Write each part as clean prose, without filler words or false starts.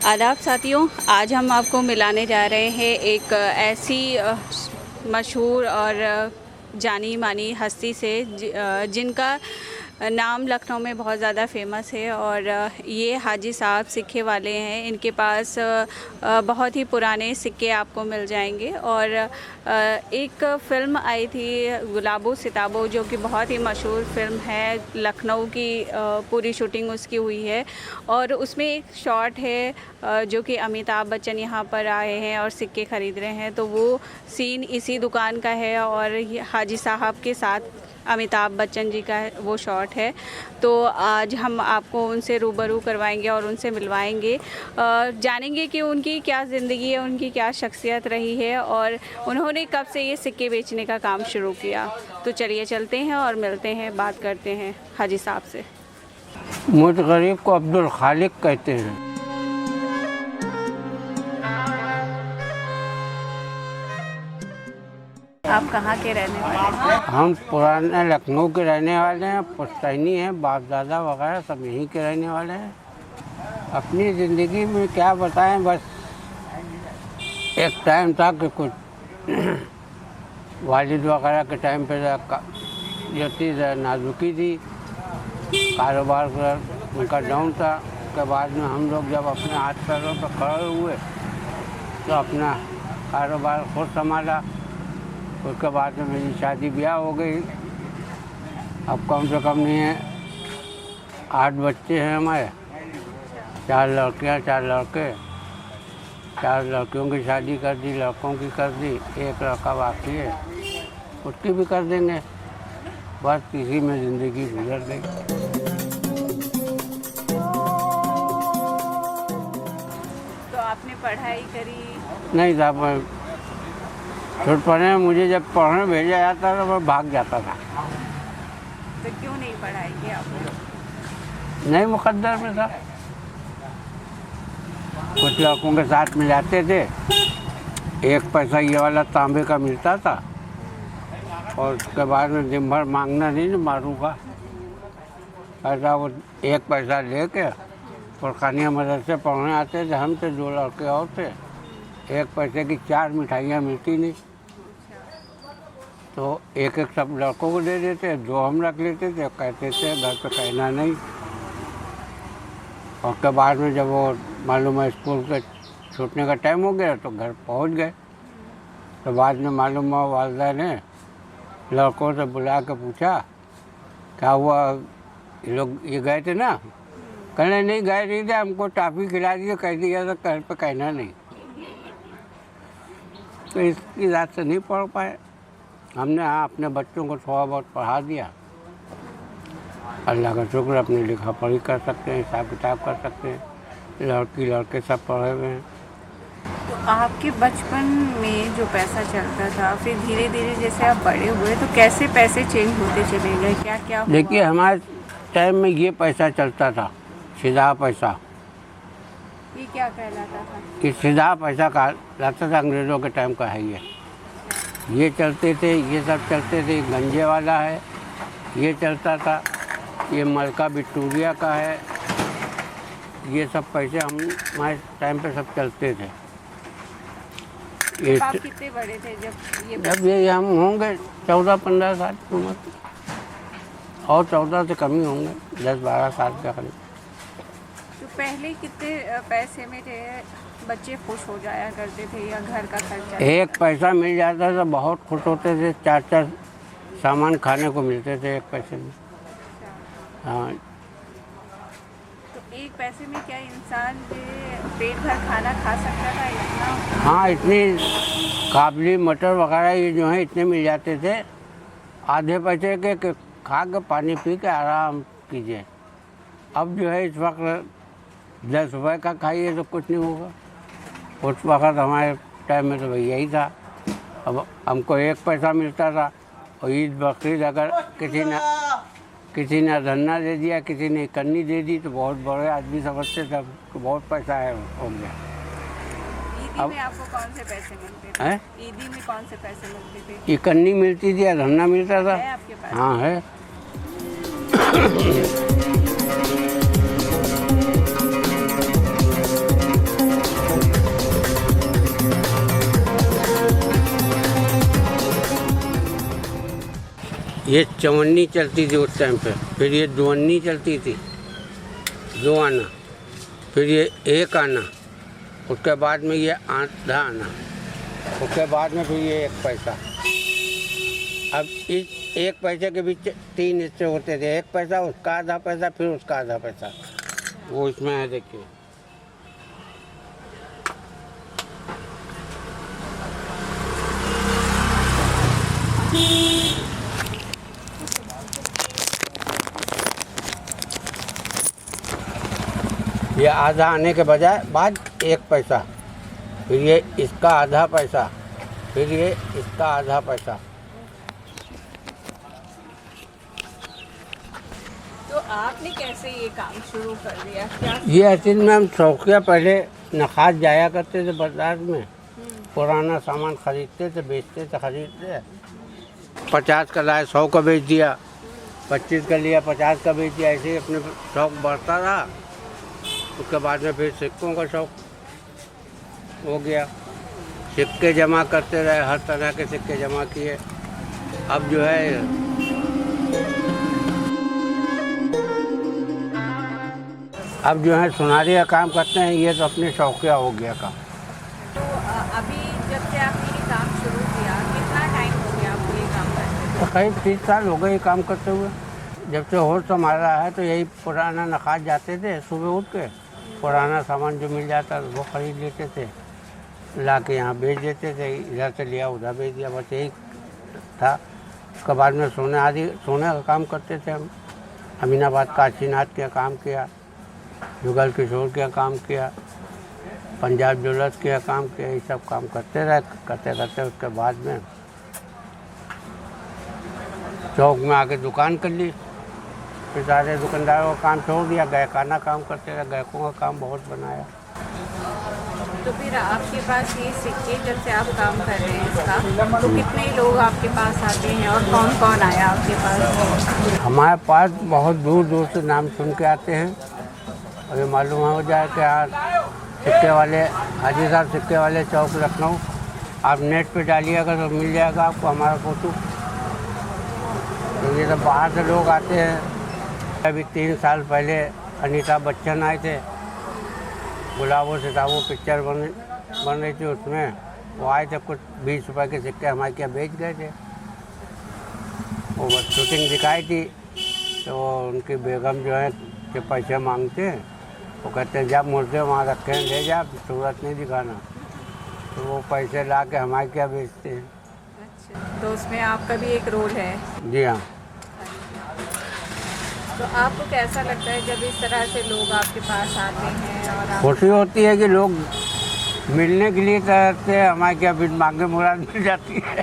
आदाब साथियों, आज हम आपको मिलाने जा रहे हैं एक ऐसी मशहूर और जानी मानी हस्ती से जिनका नाम लखनऊ में बहुत ज़्यादा फेमस है। और ये हाजी साहब सिक्के वाले हैं। इनके पास बहुत ही पुराने सिक्के आपको मिल जाएंगे। और एक फ़िल्म आई थी गुलाबो सिताबो, जो कि बहुत ही मशहूर फ़िल्म है। लखनऊ की पूरी शूटिंग उसकी हुई है और उसमें एक शॉट है जो कि अमिताभ बच्चन यहाँ पर आए हैं और सिक्के ख़रीद रहे हैं। तो वो सीन इसी दुकान का है और हाजी साहब के साथ अमिताभ बच्चन जी का वो शॉट है। तो आज हम आपको उनसे रूबरू करवाएंगे और उनसे मिलवाएंगे, जानेंगे कि उनकी क्या ज़िंदगी है, उनकी क्या शख्सियत रही है और उन्होंने कब से ये सिक्के बेचने का काम शुरू किया। तो चलिए चलते हैं और मिलते हैं, बात करते हैं हाजी साहब से। मुझ गरीब को अब्दुल खालिक कहते हैं। आप कहाँ के रहने वाले हैं? हम पुराने लखनऊ के रहने वाले हैं, पुश्तैनी हैं, बाप दादा वगैरह सब यहीं के रहने वाले हैं। अपनी ज़िंदगी में क्या बताएं, बस एक टाइम था कि कुछ वालिद वगैरह के टाइम पे जो चीज़ नाजुकी थी, कारोबार का उनका डाउन था। उसके बाद में हम लोग जब अपने हाथ पैरों पर खड़े हुए तो अपना कारोबार खुद संभाला। उसके बाद में मेरी शादी ब्याह हो गई। अब कम से कम नहीं है 8 बच्चे हैं हमारे, 4 लड़कियां 4 लड़के। 4 लड़कियों की शादी कर दी, लड़कों की कर दी, एक लड़का बाकी है, उसकी भी कर देंगे। बस इसी में ज़िंदगी गुजर गई। तो आपने पढ़ाई करी? नहीं साहब, छोट पढ़े मुझे जब पढ़ने भेजा जाता था मैं भाग जाता था। तो क्यों नहीं पढ़ाई की आपने? नहीं, मुकद्दर में था। कुछ लड़कों के साथ में जाते थे, 1 पैसा ये वाला तांबे का मिलता था और उसके बाद में दिन भर मांगना नहीं ना मारूंगा ऐसा। वो 1 पैसा लेके फुरकानिया मदरसे पढ़ने आते थे। हम थे 2 लड़के और थे। 1 पैसे की 4 मिठाइयाँ मिलती नहीं, तो एक सब लड़कों को दे देते, 2 हम रख लेते थे। कहते थे घर पे कहना नहीं। और उसके बाद में जब वो मालूम है स्कूल के छूटने का टाइम हो गया तो घर पहुंच गए। तो बाद में मालूम हुआ वालिदा ने लड़कों से बुला के पूछा क्या हुआ, ये लोग ये गए थे ना? कहने नहीं गए नहीं थे, हमको टॉफ़ी खिला दिए, कह दिया था घर पे कहना नहीं। तो इसकी रात से नहीं पढ़ पाए। हमने अपने बच्चों को थोड़ा बहुत पढ़ा दिया। अल्लाह का शुक्र, अपनी लिखा पढ़ी कर सकते हैं, हिसाब किताब कर सकते हैं। लड़की लड़के सब पढ़े हुए हैं। तो आपके बचपन में जो पैसा चलता था, फिर धीरे धीरे जैसे आप बड़े हुए तो कैसे पैसे चेंज होते चले गए, क्या क्या हुआ? देखिए, हमारे टाइम में ये पैसा चलता था, सीधा पैसा। ये क्या कहलाता था? ये सीधा पैसा कहलाता था, अंग्रेज़ों के टाइम का है ये चलते थे, ये सब चलते थे। गंजे वाला है, ये चलता था। ये मलका विक्टोरिया का है। ये सब पैसे हमारे टाइम पे सब चलते थे। आप कितने बड़े थे जब ये हम होंगे 14-15 साल की उम्र, और 14 से कम ही होंगे, 10-12 साल के करीब। तो पहले कितने पैसे में थे बच्चे खुश हो जाया करते थे, या घर का खर्चा? 1 पैसा मिल जाता था बहुत खुश होते थे। 4-4 सामान खाने को मिलते थे 1 पैसे में। हाँ। तो 1 पैसे में क्या इंसान पेट भर खाना खा सकता था इतना? हाँ, इतनी काबली मटर वगैरह ये जो है इतने मिल जाते थे। आधे पैसे के खा के पानी पी के आराम कीजिए। अब जो है इस वक्त 10 रुपये का खाइए तो कुछ नहीं होगा। उस वक्त हमारे टाइम में तो भाई यही था। अब हमको 1 पैसा मिलता था और ईद बकरीद अगर किसी ने धन्ना दे दिया, किसी ने कन्नी दे दी तो बहुत बड़े आदमी समझते थे तो बहुत पैसा है हो गया। ईदी में आपको कौन से पैसे मिलते थे? ईदी में कौन से पैसे मिलते थे? ये कन्नी मिलती थी या धन्ना मिलता था। है आपके पास? हाँ है। ये 54 चलती थी उस टाइम पे, फिर ये 52 चलती थी, 2 आना, फिर ये 1 आना, उसके बाद में ये आधा आना, उसके बाद में फिर ये 1 पैसा। अब इस 1 पैसे के बीच 3 हिस्से होते थे, 1 पैसा, उसका आधा पैसा, फिर उसका आधा पैसा, वो इसमें है देखिए। ये आधा आने के बजाय बाद 1 पैसा, फिर ये इसका आधा पैसा, फिर ये इसका आधा पैसा। तो आपने कैसे ये काम शुरू कर दिया? क्या ये असल में हम शौकिया पहले नखास जाया करते थे बाजार में, पुराना सामान खरीदते थे, बेचते थे, खरीदते 50 का लाया 100 का बेच दिया, 25 का लिया 50 का बेच दिया, ऐसे ही अपने शौक बढ़ता रहा। उसके बाद में फिर सिक्कों का शौक हो गया, सिक्के जमा करते रहे, हर तरह के सिक्के जमा किए। अब जो है सुनारी का काम करते हैं, ये तो अपने शौकिया हो गया काम। तो अभी जब से आपने ये काम शुरू किया, कितना टाइम हो गया आपको ये काम करते? तो करीब 30 साल हो गए ये काम करते हुए। जब से होश संभाला है तो यही पुराना नखास जाते थे, सुबह उठ के पुराना सामान जो मिल जाता वो खरीद लेते थे, ला के यहाँ बेच देते थे, इधर से लिया उधर बेच दिया, बस यही था। उसके बाद में सोने का काम करते थे हम, अमीनाबाद काशीनाथ का काम किया, जुगल किशोर का काम किया, पंजाब ज्वेलर्स का काम किया, ये सब काम करते करते उसके बाद में चौक में आके दुकान कर ली, फिर सारे दुकानदारों का काम छोड़ दिया, गहकाना काम करते रहे, गहकों का काम बहुत बनाया। तो फिर आपके पास ये सिक्के जब से आप काम कर रहे हैं इसका, तो कितने लोग आपके पास आते हैं और कौन कौन आया आपके पास? हमारे पास बहुत दूर दूर से नाम सुन के आते हैं, और ये मालूम हो जाए कि यार सिक्के वाले हाजी साहब सिक्के वाले चौक लखनऊ, आप नेट पे डालिएगा तो मिल जाएगा आपको हमारा फ़ोटो। तो ये सब बाहर से लोग आते हैं। अभी 3 साल पहले अनीता बच्चन आए थे, गुलाबों सिताबों पिक्चर बन रही थी, उसमें वो आए थे, कुछ 20 रुपए के सिक्के हमारे क्या बेच गए थे। वो बस शूटिंग दिखाई थी, तो उनकी बेगम जो है कि पैसे मांगते हैं, वो कहते हैं जब मुर्दे वहाँ रखे हैं ले जा, सूरत नहीं दिखाना, तो वो पैसे ला के हमारे क्या बेचते हैं। अच्छा, तो उसमें आपका भी एक रोल है? जी हाँ। तो आपको कैसा लगता है जब इस तरह से लोग आपके पास आते हैं? और खुशी होती है कि लोग मिलने के लिए कहते हैं, हमारे क्या बिन मांगे मुराद मिल जाती है।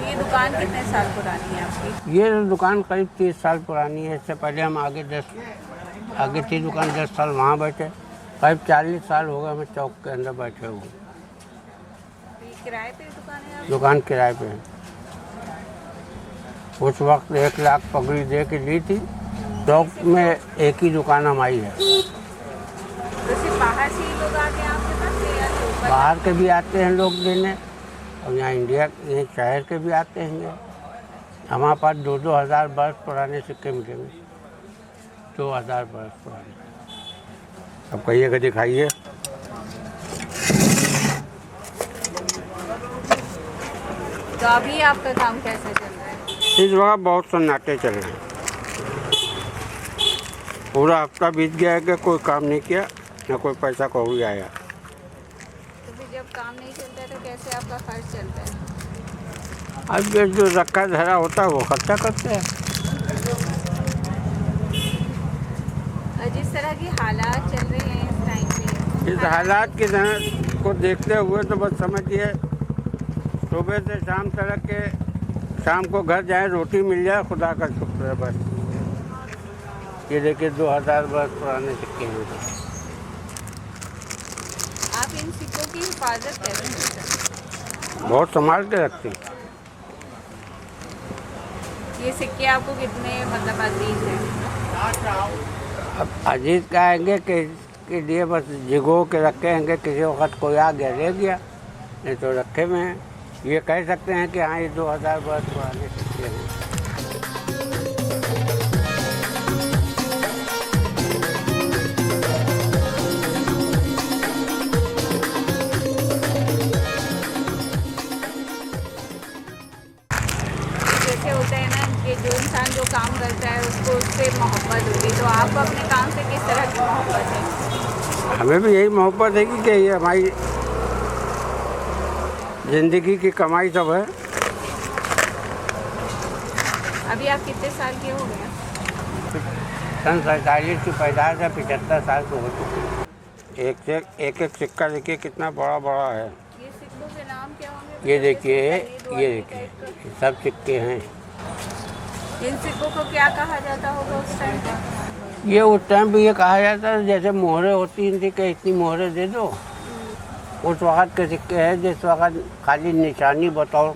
ये दुकान कितने साल पुरानी है आपकी? ये दुकान करीब 30 साल पुरानी है। इससे पहले हम आगे थी दुकान, 10 साल वहाँ बैठे, करीब 40 साल हो गए हमें चौक के अंदर बैठे हुए। किराए पे दुकान है आपकी? दुकान किराए पे है। उस वक्त 1 लाख पगड़ी दे के ली थी। चौक में एक ही दुकान हमारी है। तो सिर्फ बाहर से ही लोग आते हैं आपके पास या लोकल? बाहर के भी आते हैं लोग लेने, और यहाँ इंडिया ये शहर के भी आते हैं। हमारे पास 2-2 हज़ार बरस पुराने सिक्के मिलेंगे, 2000 बरस पुराने। अब कहिएगा दिखाइए। तो अभी आपका काम कैसे चल रहा है? इस वक्त बहुत सन्नाटे चल रहे हैं। पूरा हफ्ता बीत गया है कि कोई काम नहीं किया, ना कोई पैसा कौड़ी आया। तो फिर जब काम नहीं चलता है तो कैसे आपका खर्च चलता है? अब ये जो रखा धरा होता है वो खर्चा करते हैं। और जिस तरह की हालात चल रहे हैं इस टाइम पे, इस हालात के तरह को देखते हुए तो बस समझिए सुबह से शाम तक के, शाम को घर जाए रोटी मिल जाए, खुदा का शुक्र है बस। ये देखिए 2000 वर्ष पुराने सिक्के हैं। आप इन सिक्कों की हिफाजत कैसे करते हैं? बहुत संभाल के रखती। ये सिक्के आपको कितने मतलब अजीज हैं? अब अजीज कहेंगे कि के लिए बस जिगो के रखे होंगे, किसी वक्त कोई आ गया ले गया, नहीं तो रखे में हैं। ये कह सकते हैं कि हाँ ये 2000 वर्ष पुराने सिक्के हैं। जैसे होता है ना कि जो इंसान जो काम करता है उसको उससे मोहब्बत होती है, तो आपको अपने काम से किस तरह की मोहब्बत है? हमें भी यही मोहब्बत है कि ये हमारी ज़िंदगी की कमाई सब है। अभी आप कितने साल के हो गए? सन 47 की पैदाइश है, 75 साल को हो चुके। एक एक सिक्का देखिए कितना बड़ा बड़ा है। ये सिक्कों के नाम क्या होंगे? ये देखिए, ये देखिए, ये सब सिक्के हैं। इन सिक्कों को क्या कहा जाता होगा उस टाइम पे? ये उस टाइम पे ये कहा जाता है जैसे मोहरें होती थी कि इतनी मोहरें दे दो। उस वक़्त के सिक्के हैं जिस वक़्त खाली निशानी बतौर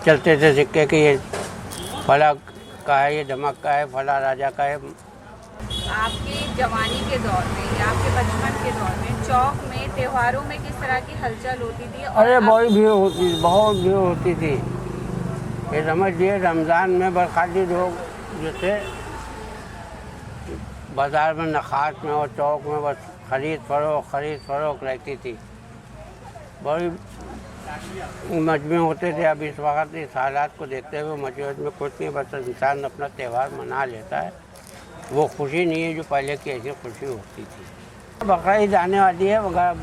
चलते थे सिक्के कि ये फला का है, ये धमक का है, फला राजा का है। आपकी जवानी के दौर में या आपके बचपन के दौर में चौक में त्योहारों में किस तरह की हलचल होती थी? और अरे बहुत भीड़ होती, बहुत भीड़ होती थी। ये समझ लिए रमज़ान में बस खाली लोग जैसे बाज़ार में, नखात में और चौक में बस खरीद फरोख्त रहती थी। बड़ी मजमे होते थे। अब इस वक्त इस हालात को देखते हुए मजमे में कुछ नहीं, बस इंसान अपना त्यौहार मना लेता है। वो खुशी नहीं है जो पहले की ऐसी खुशी होती थी। बकरा ईद आने वाली है, मगर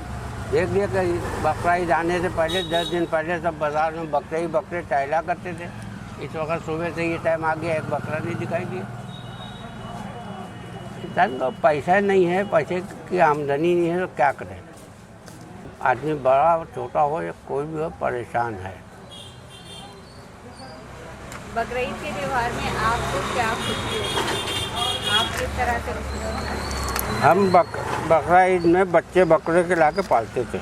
देख लिया कि बकरा ईद आने से पहले 10 दिन पहले सब बाज़ार में बकरे टहला करते थे। इस वक्त सुबह से ये टाइम आ गया, एक बकरा नहीं दिखाई दिया। इंसान को पैसा नहीं है, पैसे की आमदनी नहीं है तो क्या करें। आदमी बड़ा छोटा हो या कोई भी हो, परेशान है। बकरीद के त्योहार में आपको क्या खुशी होती है? आप किस तरह से खुशी होती है? हम बकरा ईद में बच्चे बकरे के लाके पालते थे।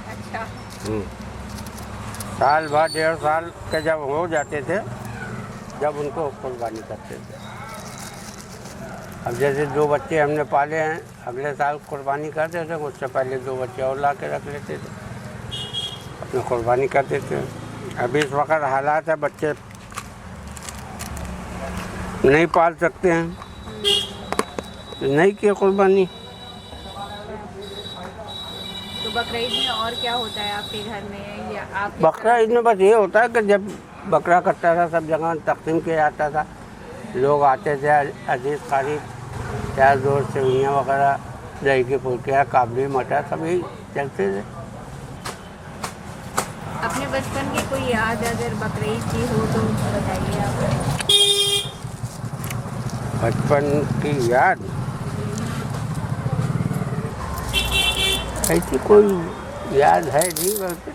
अच्छा। साल भर 1.5 साल के जब हो जाते थे, जब उनको कुर्बानी करते थे। अब जैसे 2 बच्चे हमने पाले हैं, अगले साल कुर्बानी करते थे, उससे पहले 2 बच्चे और ला के रख लेते थे, अपने कुर्बानी करते थे। अभी इस वक्त हालात है बच्चे नहीं पाल सकते हैं, तो नहीं किया कुर्बानी। तो बकरीद में और क्या होता है आपके घर में या आप? बकरा ईद में बस ये होता है कि जब बकरा कटता था सब जगह तकसीम किया जाता था। लोग आते थे, अजीज खरीद, चार दोस्त सेवइयाँ वगैरह, दही की फुल्कियाँ, काबली, मटर सब यही चलते थे। अपने बचपन की कोई याद अगर बकरीद की हो तो बताइए आप। बचपन की याद ऐसी कोई याद है नहीं, बल्कि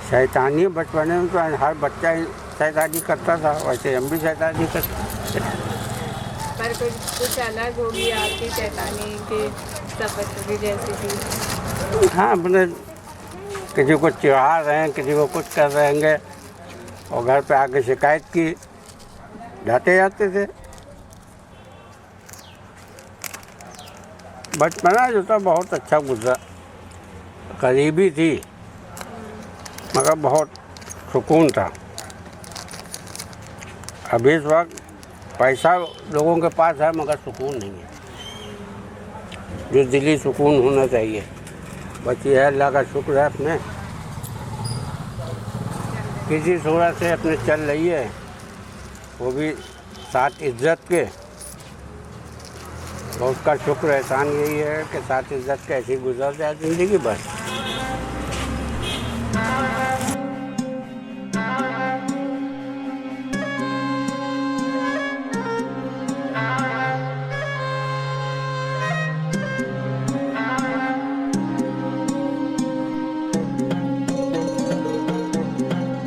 शैतानी बचपन में तो हर बच्चा शैतानी करता था, वैसे हम भी शैतानी करते। पर कुछ अलग होगी आपकी शैतानी के सब बच्चों की जैसी थी? हाँ, अपने किसी को चिढ़ा रहे हैं, किसी को कुछ कर रहेंगे और घर पे आके शिकायत की, डांटे जाते थे। बचपना जो था बहुत अच्छा गुजरा, गरीबी थी मगर बहुत सुकून था। अभी इस वक्त पैसा लोगों के पास है मगर सुकून नहीं है, जो दिली सुकून होना चाहिए। बस ये है, अल्लाह का शुक्र है अपने किसी सूरत से अपने चल रही है, वो भी साथ इज्जत के। तो उसका शुक्र एहसान यही है कि साथ इज्जत के ऐसी गुजर जाए ज़िंदगी बस।